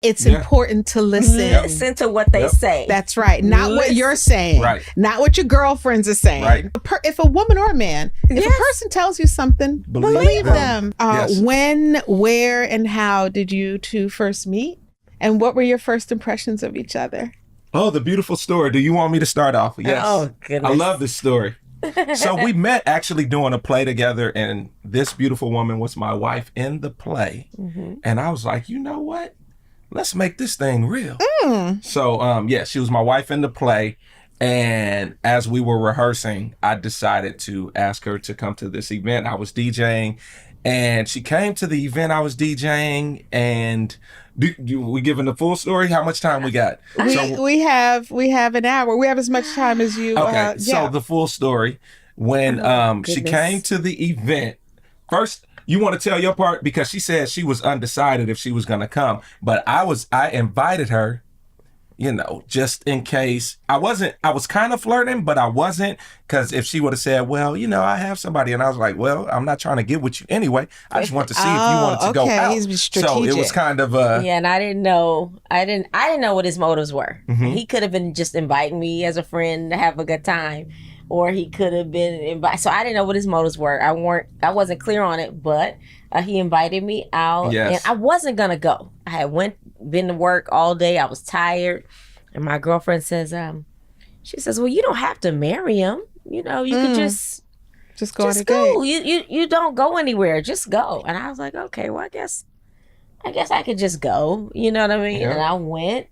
It's Yeah. important to listen. Listen to what they Yep. say. That's right. Not what Listen. you're saying. Right. Not what your girlfriends are saying. Right. If a woman or a man, if a Yes. person tells you something, believe them. Yes. When, where, and how did you two first meet? And what were your first impressions of each other? Oh, the beautiful story. Do you want me to start off? Yes. Oh, goodness. I love this story. So we met actually doing a play together, and this beautiful woman was my wife in the play. And I was like, you know what? Let's make this thing real. So, yeah, she was my wife in the play. And as we were rehearsing, I decided to ask her to come to this event. I was DJing, and she came to the event I was DJing. And we giving the full story? How much time we got? We have an hour. We have as much time as you. Okay, so the full story. When she goodness. came to the event, first, you want to tell your part? Because she said she was undecided if she was going to come. But I invited her, you know, just in case. I was kind of flirting, but I wasn't. Because if she would have said, well, you know, I have somebody. And I was like, well, I'm not trying to get with you anyway. I just want to see if you wanted to go out. He's So it strategic. was kind of, Yeah, and I didn't know what his motives were. He could have been just inviting me as a friend to have a good time, or he could have been invite. So I didn't know what his motives were. I wasn't clear on it, but he invited me out, Yes. and I wasn't gonna go. I had been to work all day. I was tired, and my girlfriend says, she says, well, you don't have to marry him. You know, you could just go on a go. date. You don't go anywhere. Just go. And I was like, okay, well, I guess I could just go. You know what I mean? Yeah. And I went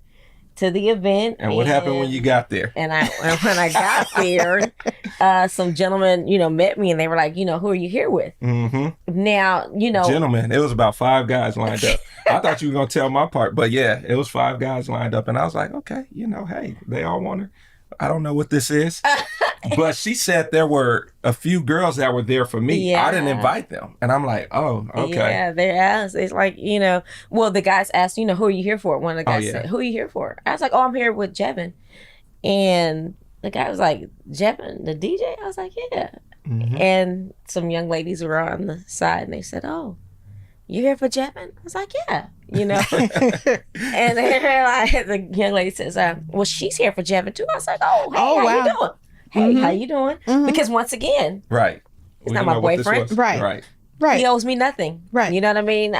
to the event. and what happened when you got there? And when I got there, some gentlemen, you know, met me, and they were like, you know, who are you here with? Mm-hmm. Now, you know, Gentlemen, it was about 5 guys lined up. I thought you were going to tell my part, but yeah, it was 5 guys lined up. And I was like, okay, you know, hey, they all want her. I don't know what this is. But she said there were a few girls that were there for me. Yeah. I didn't invite them. And I'm like, oh, okay. yeah, they asked. It's like, you know, well, the guys asked, you know, who are you here for? One of the guys yeah. said, who are you here for? I was like, oh, I'm here with Jevin. And the guy was like, Jevin, the DJ? I was like, yeah. Mhm. And some young ladies were on the side, and they said, oh, you here for Jevin? I was like, yeah, you know. And then the young lady says, well, she's here for Jevin too. I was like, oh, hey, Oh, how wow. you doing? Hey, how you doing? Because once again, Right. He's We not didn't my know what this boyfriend. was. Right. Right. Right. he owes me nothing. Right. You know what I mean?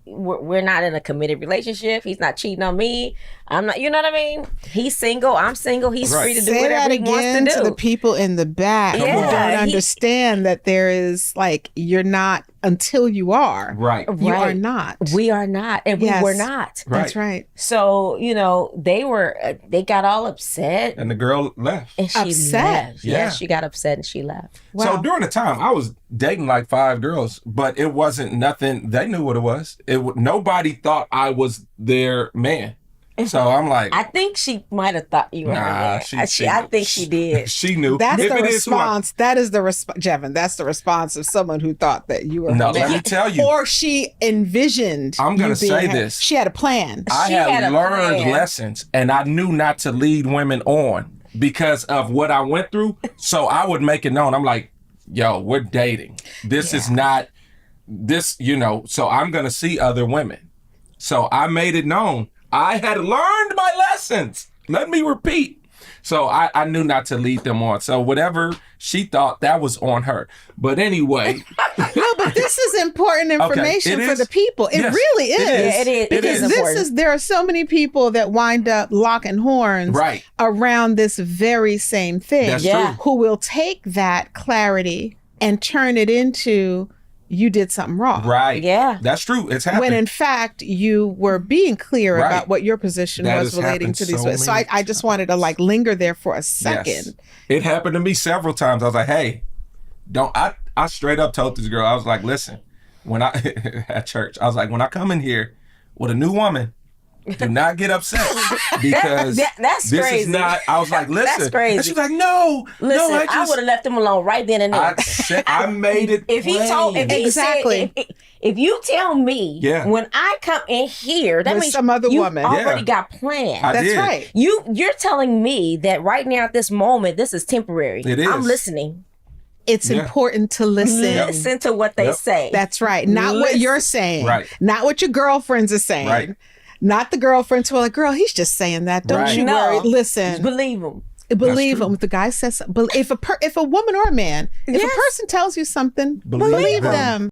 We're not in a committed relationship. He's not cheating on me. I'm not, you know what I mean? He's single. I'm single. He's Right. free to do Say whatever that he wants again to do. the people in the back who Yeah, don't he- understand that there is like you're not until you are. Right. You are Right. not. We are not, and Yes. we were not. That's right. So, you know, they got all upset, And the girl left. and she Upset? left. Yeah. Yeah, she got upset and she left. Wow. So during the time, I was dating like 5 girls, but it wasn't nothing. They knew what it was. Nobody thought I was their man. So I'm like, I think she might have thought you were nah, there. I think she did. She knew. That's If the it is who I- response. That is the response, Jevin. That's the response of someone who thought that you were. No, her let man. me tell you. Or she envisioned. I'm gonna you being say her- this. She had a plan. I She had had a learned plan. lessons, and I knew not to lead women on because of what I went through. So I would make it known. I'm like, yo, we're dating. This is not this, you know, so I'm going to see other women. So I made it known. I had learned my lessons. Let me repeat. So I knew not to lead them on. So whatever she thought, that was on her. But anyway, No, but this is important information it for is. the people. It Yes, really is. it is. Yeah, it is. It Because is. this is there are so many people that wind up locking horns Right. around this very same thing. That's Yeah. true. Who will take that clarity and turn it into you did something wrong. Right. Yeah. That's true. It's happened. When in fact you were being clear Right. about what your position That was has relating happened to these so women. So I many just wanted to like linger there for a second. Yes. It happened to me several times. I was like, hey, I straight up told this girl, I was like, listen, when I, at church, I was like, when I come in here with a new woman, do not get upset because That's this crazy. is not, I was like, listen. That's crazy. And she's like, no, Listen, no, I would have left him alone right then and there. I made it If he plain. told, if he Exactly. said, if you tell me Yeah. when I come in here, that With means some other you woman. already Yeah. got plans. I That's did. right. You're telling me that right now at this moment, this is temporary. It is. I'm listening. It's Yeah. important to listen. Listen to what they Yep. say. That's right. Not what Listen. you're saying. Right. Not what your girlfriends are saying. Right. Not the girlfriends who are like, girl, he's just saying that. Don't Right. you No. worry. Just Listen, believe him. believe true. him. If the guy says, if a woman or a man, if Yes. a person tells you something, Believe believe them. them.